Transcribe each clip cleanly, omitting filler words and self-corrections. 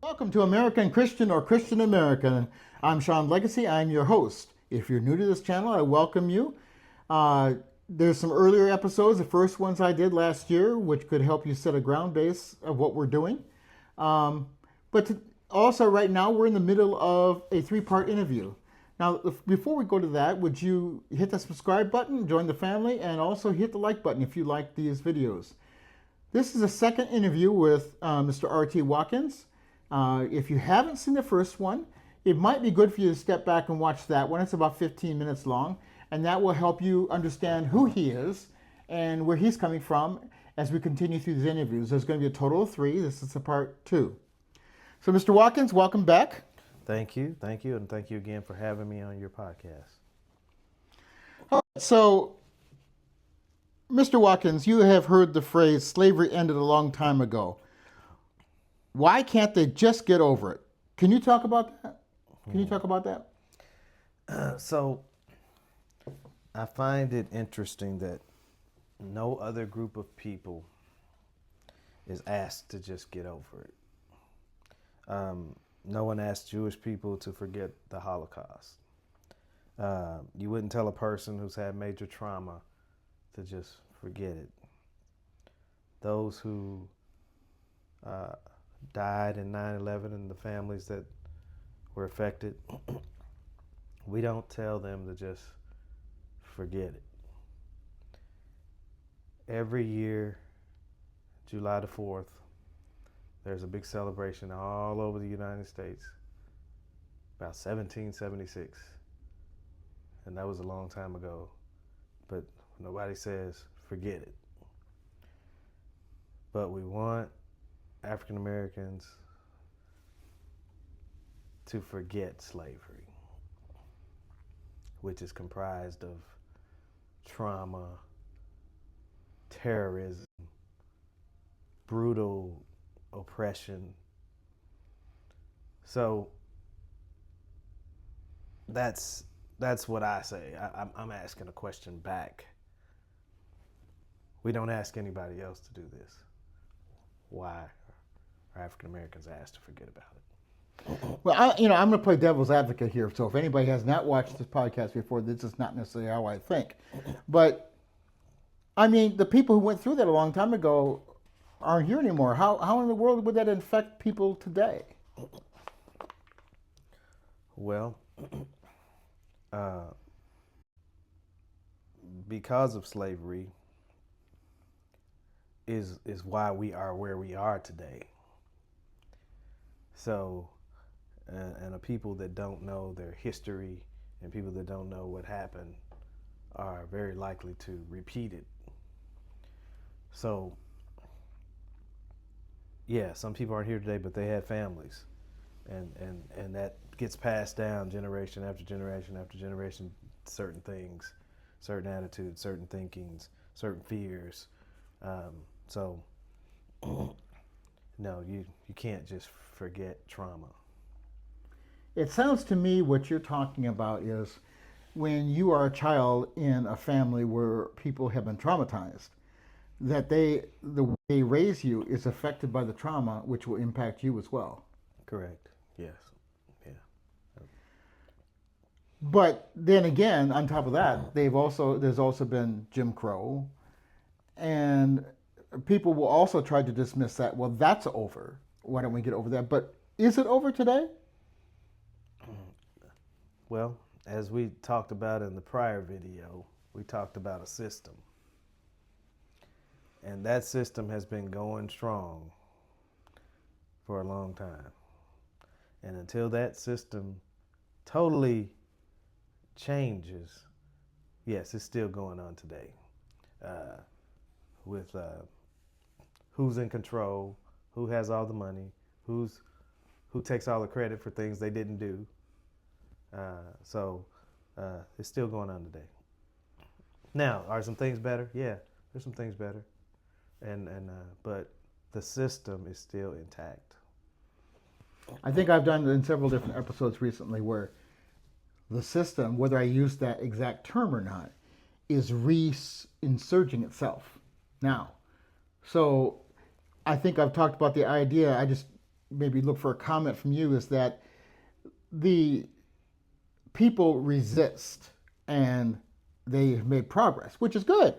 Welcome to American Christian or Christian American. I'm Sean Legacy. I'm your host. If you're new to this channel, I welcome you. There's some earlier episodes, the first ones I did last year, which could help you set a ground base of what we're doing. Also, right now, we're in the middle of a three-part interview. Now, before we go to that, would you hit the subscribe button, join the family, and also hit the like button if you like these videos. This is a second interview with Mr. R.T. Watkins. If you haven't seen the first one, it might be good for you to step back and watch that one. It's about 15 minutes long, and that will help you understand who he is and where he's coming from as we continue through these interviews. There's going to be a total of 3. This is a part 2. So, Mr. Watkins, welcome back. Thank you, and thank you again for having me on your podcast. So, Mr. Watkins, you have heard the phrase, slavery ended a long time ago. Why can't they just get over it? Can you talk about that? So, I find it interesting that no other group of people is asked to just get over it. No one asked Jewish people to forget the Holocaust. You wouldn't tell a person who's had major trauma to just forget it. Those who died in 9/11 and the families that were affected, we don't tell them to just forget it. Every year, July the 4th, there's a big celebration all over the United States about 1776. And that was a long time ago. But nobody says, forget it. But we want African Americans to forget slavery, which is comprised of trauma, terrorism, brutal oppression. So that's what I say. I'm asking a question back. We don't ask anybody else to do this. Why are African Americans asked to forget about it? Well, I'm going to play devil's advocate here. So if anybody has not watched this podcast before, this is not necessarily how I think. But, I mean, the people who went through that a long time ago aren't here anymore. How in the world would that affect people today? Well, because of slavery is why we are where we are today. So, and the people that don't know their history and people that don't know what happened are very likely to repeat it. So, yeah, some people aren't here today, but they had families, and that gets passed down generation after generation after generation. Certain things, certain attitudes, certain thinkings, certain fears. So, no, you can't just forget trauma. It sounds to me what you're talking about is when you are a child in a family where people have been traumatized, that the way they raise you is affected by the trauma, which will impact you as well. Correct. Yes. Yeah. But then again, on top of that, there's also been Jim Crow, and people will also try to dismiss that. Well, that's over. Why don't we get over that? But is it over today? Well, as we talked about in the prior video, we talked about a system. And that system has been going strong for a long time. And until that system totally changes, yes, it's still going on today. With who's in control, who has all the money, who takes all the credit for things they didn't do. So it's still going on today. Now, are some things better? Yeah, there's some things better. But the system is still intact. I think I've done it in several different episodes recently where the system, whether I use that exact term or not, is re-insurging itself now. So I think I've talked about the idea. I just maybe look for a comment from you, is that the people resist and they have made progress, which is good.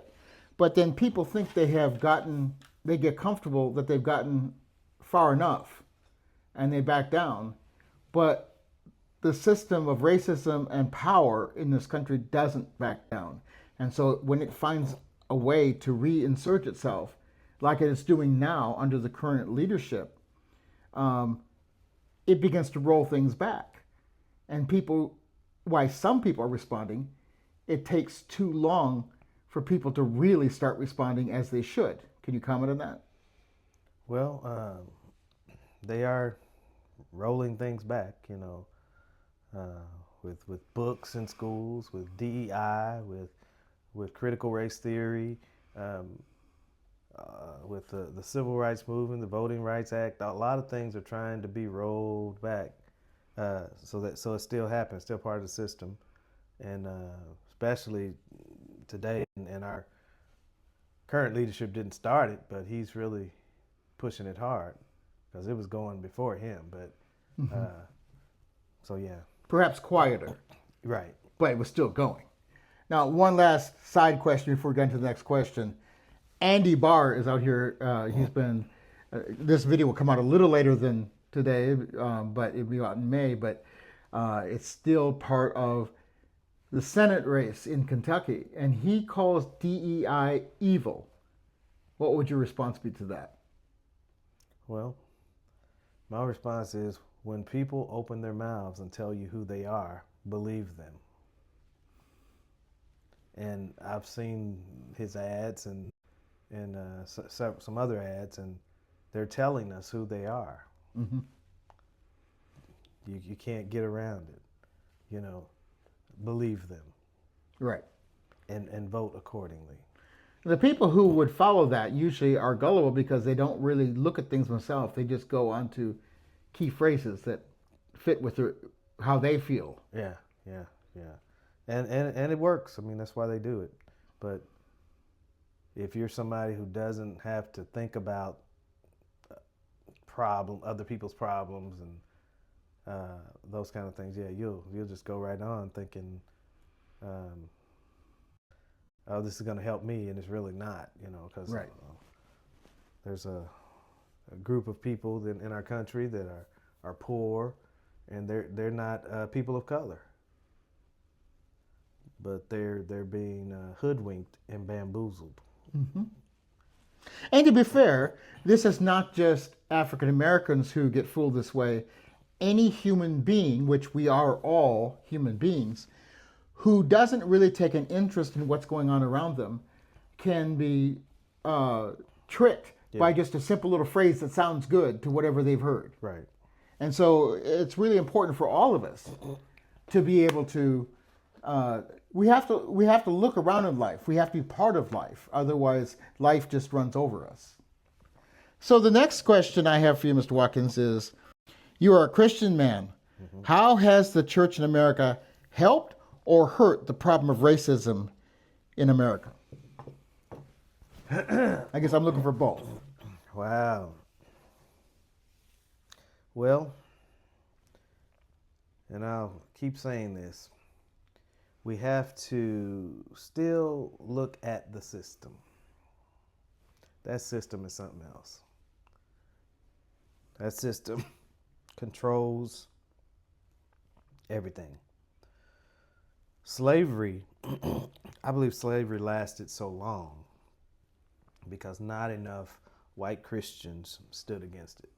But then people think they get comfortable that they've gotten far enough and they back down. But the system of racism and power in this country doesn't back down. And so when it finds a way to reinsert itself, like it is doing now under the current leadership, it begins to roll things back. And why some people are responding, it takes too long for people to really start responding as they should. Can you comment on that? Well, they are rolling things back, with books in schools, with DEI, with critical race theory, with the Civil Rights Movement, the Voting Rights Act. A lot of things are trying to be rolled back, so it still happens, still part of the system, and especially today, and our current leadership didn't start it, but he's really pushing it hard because it was going before him. But so yeah, Perhaps quieter, right. but it was still going. Now, one last side question before we get into the next question. Andy Barr is out here. He's been. This video will come out a little later than today, but it'll be out in May. But it's still part of the Senate race in Kentucky, and he calls DEI evil. What would your response be to that? Well, my response is when people open their mouths and tell you who they are, believe them. And I've seen his ads and some other ads, and they're telling us who they are. Mm-hmm. You can't get around it. Believe them. Right. And vote accordingly. The people who would follow that usually are gullible because they don't really look at things themselves. They just go on to key phrases that fit with how they feel. Yeah. And it works. I mean, that's why they do it. But if you're somebody who doesn't have to think about other people's problems and those kind of things, yeah, you'll just go right on thinking, oh, this is going to help me, and it's really not, because right. There's a group of people in our country that are poor, and they're not people of color, but they're being hoodwinked and bamboozled. Mm-hmm. And to be fair, this is not just African Americans who get fooled this way. Any human being, which we are all human beings, who doesn't really take an interest in what's going on around them can be tricked by just a simple little phrase that sounds good to whatever they've heard. Right. And so it's really important for all of us to be able to, we have to look around in life. We have to be part of life. Otherwise, life just runs over us. So the next question I have for you, Mr. Watkins, is you are a Christian man. Mm-hmm. How has the church in America helped or hurt the problem of racism in America? I guess I'm looking for both. Wow. Well, and I'll keep saying this, we have to still look at the system. That system is something else. That system controls everything. Slavery, I believe slavery lasted so long because not enough white Christians stood against it.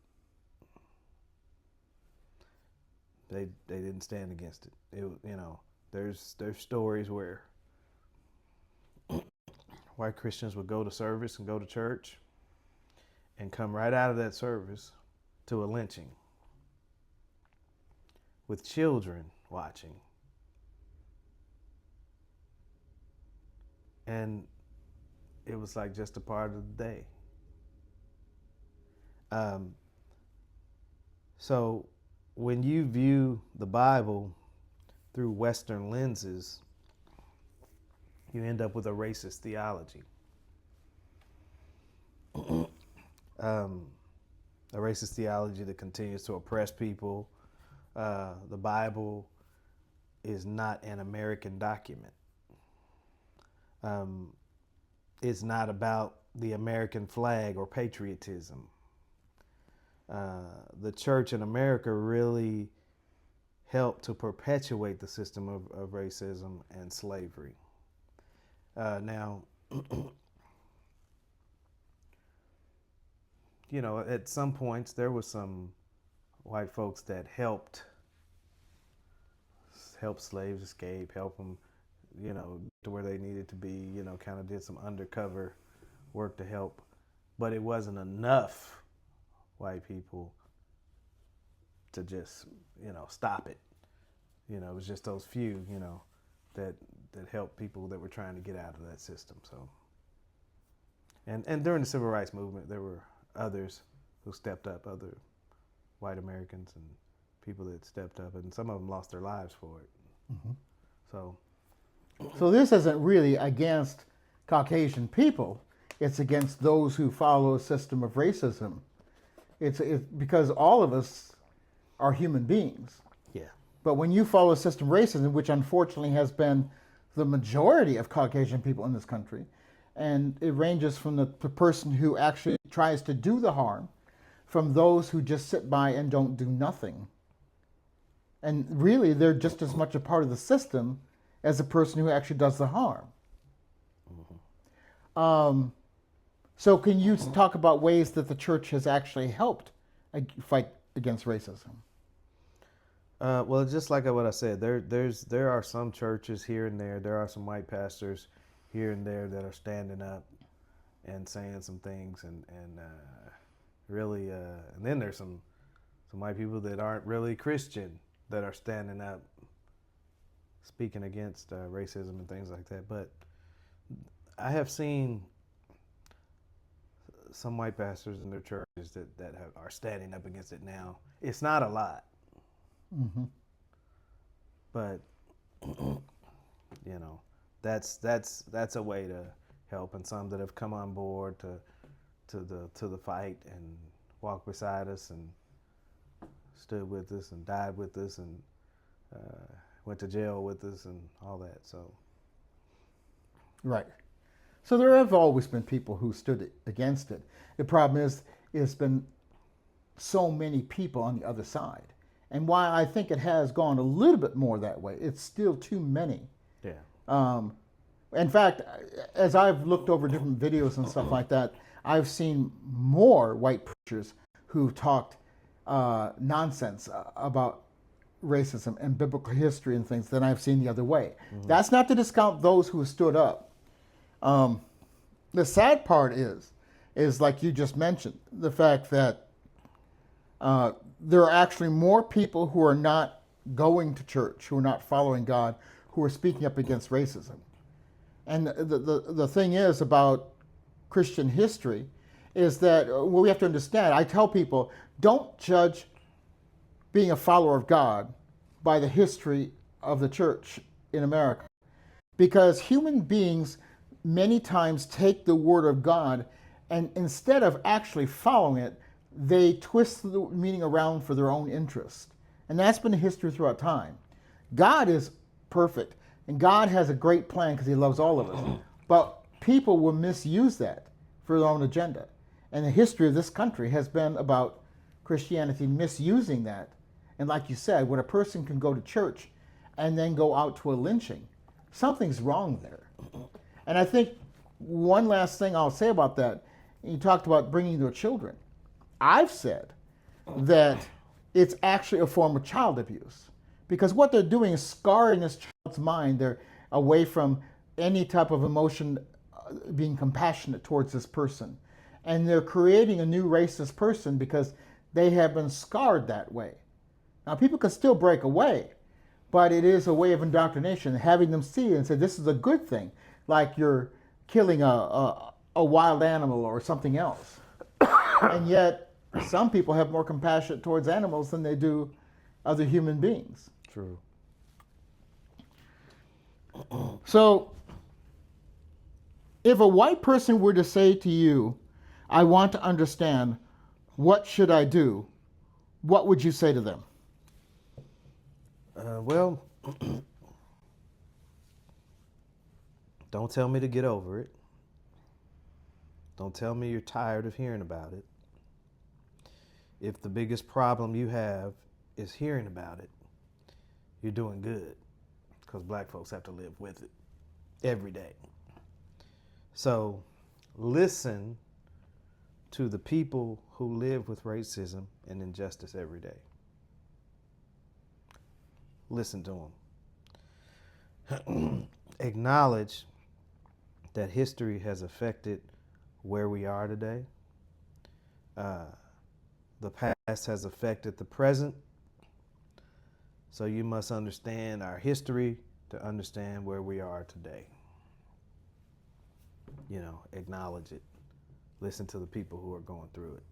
They didn't stand against it. There's stories where white Christians would go to service and go to church and come right out of that service to a lynching with children watching. And it was like just a part of the day. So when you view the Bible through Western lenses, you end up with a racist theology. a racist theology that continues to oppress people. The Bible is not an American document. It's not about the American flag or patriotism. The church in America really helped to perpetuate the system of racism and slavery. Now, you know, at some points there was some white folks that helped slaves escape, help them, you know, to where they needed to be, you know, kind of did some undercover work to help. But it wasn't enough white people to just, you know, stop it. You know, it was just those few, you know, that helped people that were trying to get out of that system. So, and during the civil rights movement, there were others who stepped up, other white Americans and people that stepped up, and some of them lost their lives for it. Mm-hmm. So this isn't really against Caucasian people. It's against those who follow a system of racism. It's because all of us are human beings. Yeah. But when you follow a system of racism, which unfortunately has been the majority of Caucasian people in this country, and it ranges from the person who actually tries to do the harm, from those who just sit by and don't do nothing. And really, they're just as much a part of the system as the person who actually does the harm. Mm-hmm. So can you talk about ways that the church has actually helped fight against racism? Well, just like what I said, there are some churches here and there are some white pastors here and there that are standing up and saying some things, and really, and then there's some white people that aren't really Christian that are standing up, speaking against racism and things like that. But I have seen some white pastors in their churches that are standing up against it now. It's not a lot. Mm-hmm. But you know, that's a way to help, and some that have come on board to the fight and walked beside us and stood with us and died with us and went to jail with us and all that. So right. So there have always been people who stood against it. The problem is it's been so many people on the other side. And while I think it has gone a little bit more that way, it's still too many. Yeah. In fact, as I've looked over different videos and stuff like that, I've seen more white preachers who talked nonsense about racism and biblical history and things than I've seen the other way. Mm-hmm. That's not to discount those who stood up. The sad part is like you just mentioned, the fact that there are actually more people who are not going to church, who are not following God, who are speaking up against racism. And the thing is about Christian history is that what we have to understand, I tell people, don't judge being a follower of God by the history of the church in America. Because human beings many times take the word of God and instead of actually following it, they twist the meaning around for their own interest. And that's been the history throughout time. God is perfect, and God has a great plan because he loves all of us. But people will misuse that for their own agenda. And the history of this country has been about Christianity misusing that. And like you said, when a person can go to church and then go out to a lynching, something's wrong there. And I think one last thing I'll say about that, you talked about bringing their children. I've said that it's actually a form of child abuse because what they're doing is scarring this child's mind. They're away from any type of emotion, being compassionate towards this person. And they're creating a new racist person because they have been scarred that way. Now, people can still break away, but it is a way of indoctrination, having them see and say, this is a good thing, like you're killing a wild animal or something else. And yet, some people have more compassion towards animals than they do other human beings. True. So, if a white person were to say to you, I want to understand what should I do? What would you say to them? Well, don't tell me to get over it. Don't tell me you're tired of hearing about it. If the biggest problem you have is hearing about it, you're doing good, because black folks have to live with it every day. So listen to the people who live with racism and injustice every day. Listen to them. Acknowledge that history has affected where we are today. The past has affected the present. So you must understand our history to understand where we are today. You know, acknowledge it. Listen to the people who are going through it.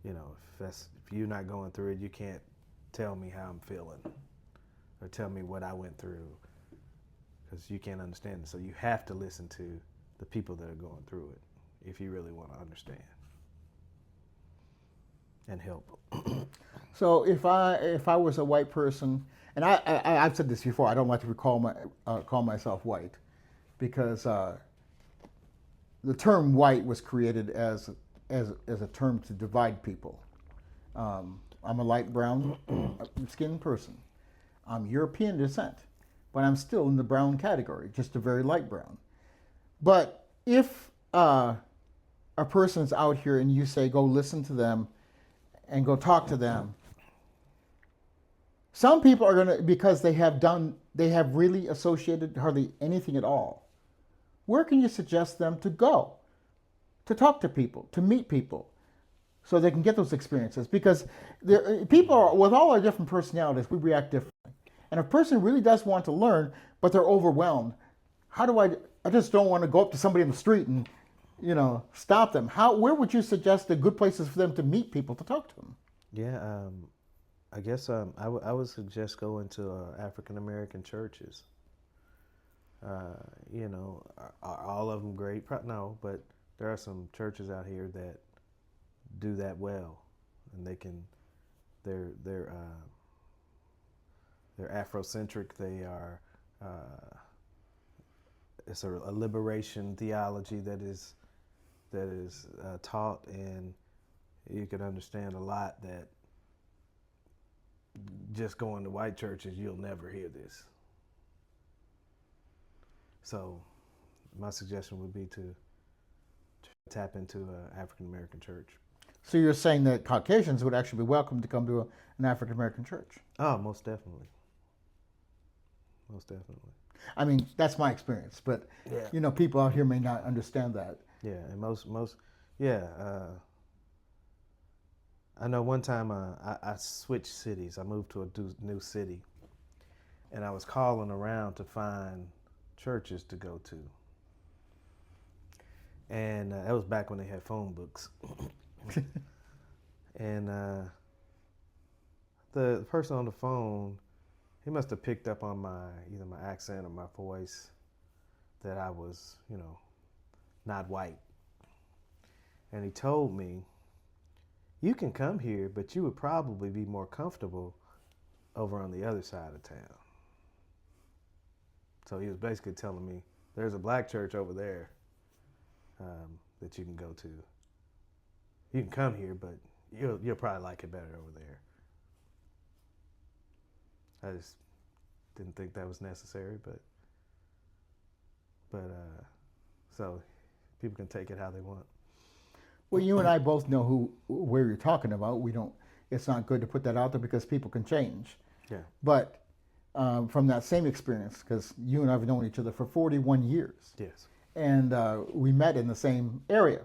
You know, if you're not going through it, you can't tell me how I'm feeling or tell me what I went through, because you can't understand it. So you have to listen to the people that are going through it if you really want to understand and help. So if I was a white person, and I've said this before, I don't like to call myself white, because the term white was created as a term to divide people. I'm a light brown skinned person. I'm European descent, but I'm still in the brown category, just a very light brown. But if a person's out here and you say go listen to them and go talk to them, some people are going to, because they have really associated hardly anything at all. Where can you suggest them to go? To talk to people, to meet people, so they can get those experiences. Because people are, with all our different personalities, we react differently. And if a person really does want to learn, but they're overwhelmed, how do I just don't want to go up to somebody in the street and, stop them. Where would you suggest the good places for them to meet people, to talk to them? Yeah, I guess I would suggest going to African American churches. Are all of them great? No, but there are some churches out here that do that well, and they're Afrocentric. They are it's a liberation theology that is taught, and you can understand a lot that just going to white churches, you'll never hear this. So my suggestion would be to tap into an African American church. So you're saying that Caucasians would actually be welcome to come to an African American church? Oh, most definitely. Most definitely. I mean, that's my experience, but yeah. People out here may not understand that. Yeah, and I know one time I switched cities. I moved to a new city, and I was calling around to find churches to go to. And that was back when they had phone books. And the person on the phone, he must have picked up on either my accent or my voice, that I was, not white. And he told me, you can come here, but you would probably be more comfortable over on the other side of town. So he was basically telling me, there's a black church over there that you can go to. You can come here, but you'll probably like it better over there. I just didn't think that was necessary, but so people can take it how they want. Well, you and I both know where you're talking about. It's not good to put that out there because people can change. Yeah. But from that same experience, because you and I have known each other for 41 years. Yes. And we met in the same area.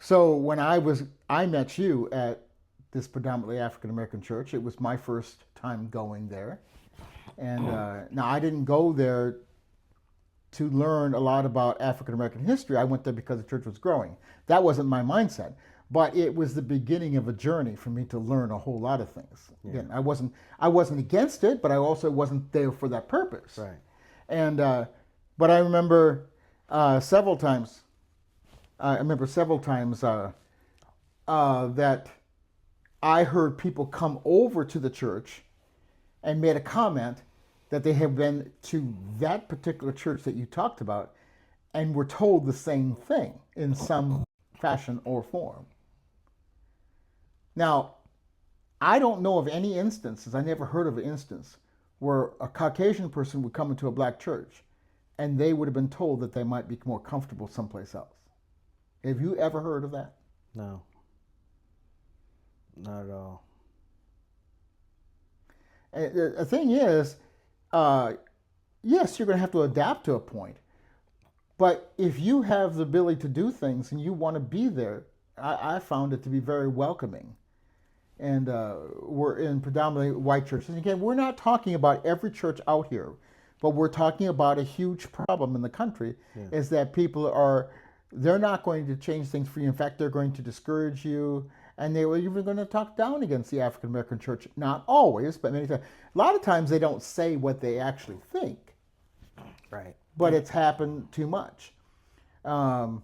So when I met you at this predominantly African American church, it was my first time going there. And now I didn't go there to learn a lot about African American history. I went there because the church was growing. That wasn't my mindset, but it was the beginning of a journey for me to learn a whole lot of things. Yeah. Again, I wasn't against it, but I also wasn't there for that purpose. Right. And but I remember several times I remember several times that I heard people come over to the church and made a comment that they have been to that particular church that you talked about and were told the same thing in some fashion or form. Now, I don't know of any instances, I never heard of an instance, where a Caucasian person would come into a black church and they would have been told that they might be more comfortable someplace else. Have you ever heard of that? No, not at all. And the thing is, yes, you're going to have to adapt to a point. But if you have the ability to do things and you want to be there, I found it to be very welcoming. And we're in predominantly white churches. And again, we're not talking about every church out here, but we're talking about a huge problem in the country is that people they're not going to change things for you. In fact, they're going to discourage you. And they were even going to talk down against the African American church. Not always, but many times. A lot of times they don't say what they actually think. Right. But it's happened too much. The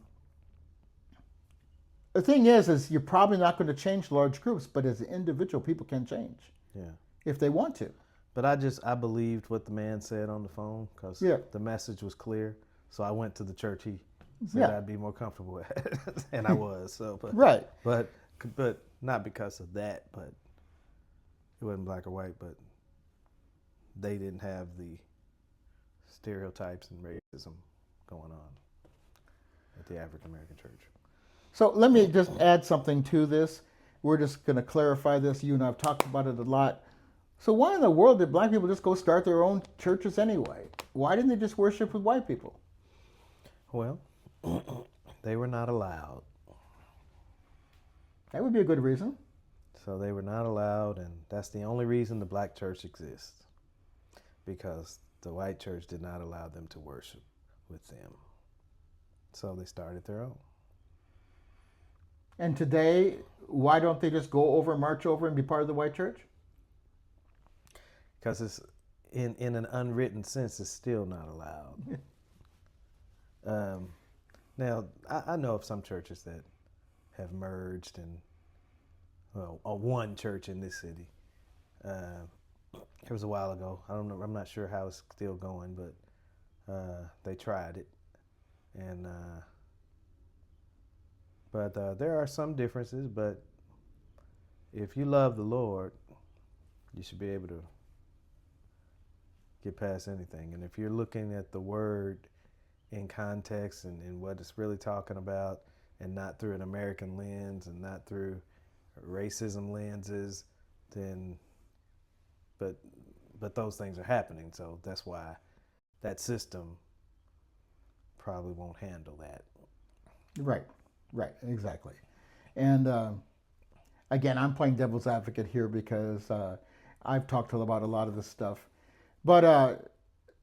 thing is you're probably not going to change large groups, but as an individual, people can change. Yeah. If they want to. But I believed what the man said on the phone because the message was clear. So I went to the church he said I'd be more comfortable at, and I was. So, right. But not because of that. But it wasn't black or white. But they didn't have the stereotypes and racism going on at the African American church. So let me just add something to this. We're just going to clarify this. You and I have talked about it a lot. So why in the world did black people just go start their own churches anyway? Why didn't they just worship with white people? Well, they were not allowed. That would be a good reason. So they were not allowed, and that's the only reason the black church exists. Because the white church did not allow them to worship with them. So they started their own. And today, why don't they just go over, march over, and be part of the white church? Because it's in an unwritten sense, it's still not allowed. Now, I know of some churches that have merged, and one church in this city. It was a while ago. I don't know. I'm not sure how it's still going, but they tried it, and but there are some differences. But if you love the Lord, you should be able to get past anything. And if you're looking at the word in context and what it's really talking about, and not through an American lens and not through racism lenses, then but those things are happening, so that's why that system probably won't handle that. Right, exactly. And again, I'm playing devil's advocate here because I've talked about a lot of this stuff. But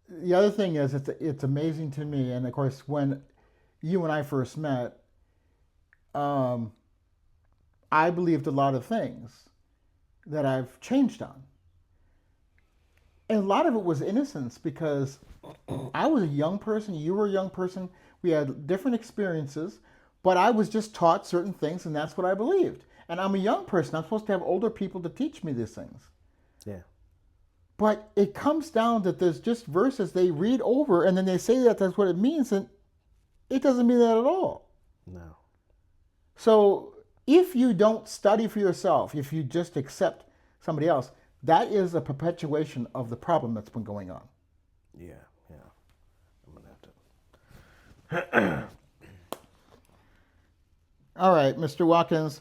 the other thing is, it's amazing to me, and of course, when you and I first met, I believed a lot of things that I've changed on. And a lot of it was innocence because I was a young person, you were a young person, we had different experiences, but I was just taught certain things and that's what I believed. And I'm a young person, I'm supposed to have older people to teach me these things. Yeah. But it comes down that there's just verses they read over and then they say that that's what it means, and it doesn't mean that at all. No. So if you don't study for yourself, if you just accept somebody else, that is a perpetuation of the problem that's been going on. Yeah. I'm going to have to. All right, Mr. Watkins.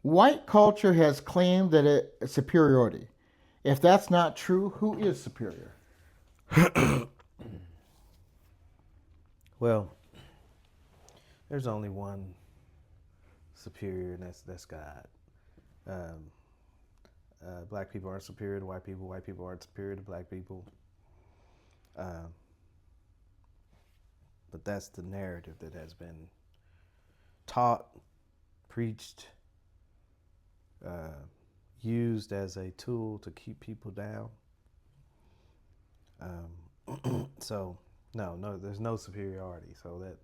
White culture has claimed that it's superiority. If that's not true, who is superior? Well, there's only one superior, and that's God. Black people aren't superior to white people. White people aren't superior to black people. But that's the narrative that has been taught, preached, used as a tool to keep people down. So no, there's no superiority. So that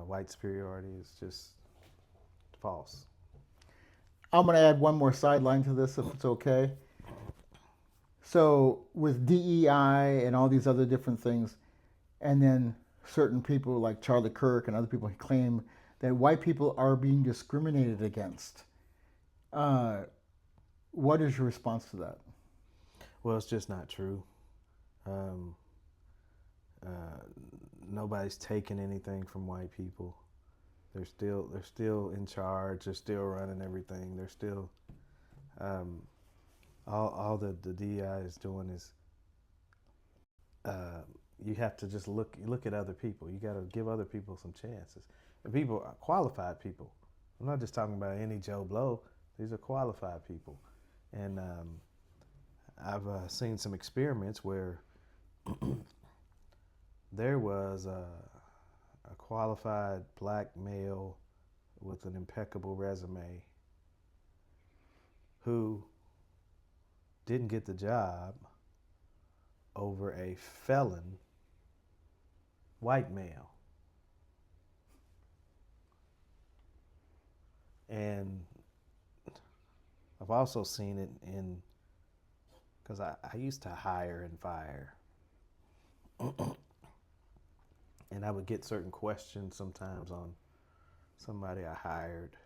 white superiority is just false. I'm going to add one more sideline to this, if it's okay. So with DEI and all these other different things, and then certain people like Charlie Kirk and other people claim that white people are being discriminated against. What is your response to that? Well, it's just not true. Um, Nobody's taking anything from white people. They're still in charge. They're still running everything. They're still all the DEI is doing is you have to just look at other people. You got to give other people some chances. And people are qualified people. I'm not just talking about any Joe Blow. These are qualified people. And I've seen some experiments where there was a qualified black male with an impeccable resume who didn't get the job over a felon white male. And I've also seen it in, because I used to hire and fire. And I would get certain questions sometimes on somebody I hired.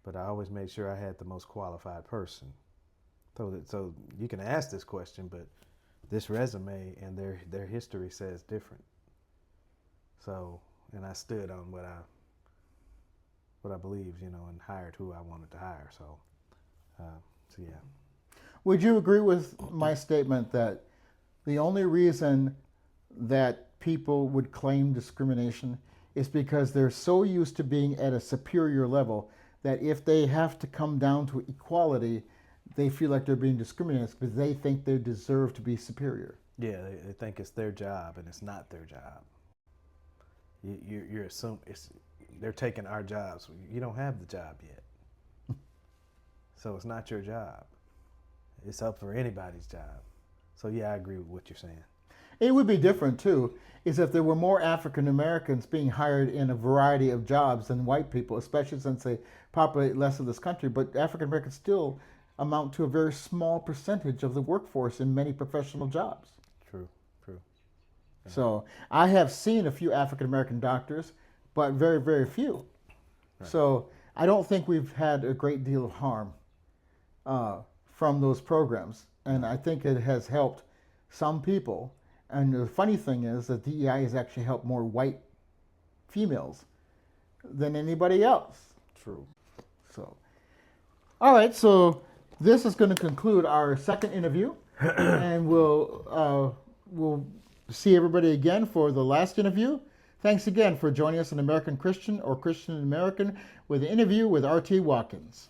But I always made sure I had the most qualified person. So you can ask this question, but this resume and their history says different. So, and I stood on what I believed, and hired who I wanted to hire. So yeah. Would you agree with my statement that the only reason that people would claim discrimination is because they're so used to being at a superior level that if they have to come down to equality, they feel like they're being discriminated because they think they deserve to be superior? Yeah, they think it's their job, and it's not their job. You're assuming they're taking our jobs. You don't have the job yet, so it's not your job. It's up for anybody's job. So yeah, I agree with what you're saying. It would be different too, is if there were more African Americans being hired in a variety of jobs than white people, especially since they populate less of this country. But African Americans still amount to a very small percentage of the workforce in many professional jobs. True. Yeah. So I have seen a few African American doctors, but very, very few. Right. So I don't think we've had a great deal of harm from those programs. And I think it has helped some people. And the funny thing is that DEI has actually helped more white females than anybody else. True. So, all right. So this is going to conclude our second interview, and we'll see everybody again for the last interview. Thanks again for joining us on American Christian or Christian American with an interview with R.T. Watkins.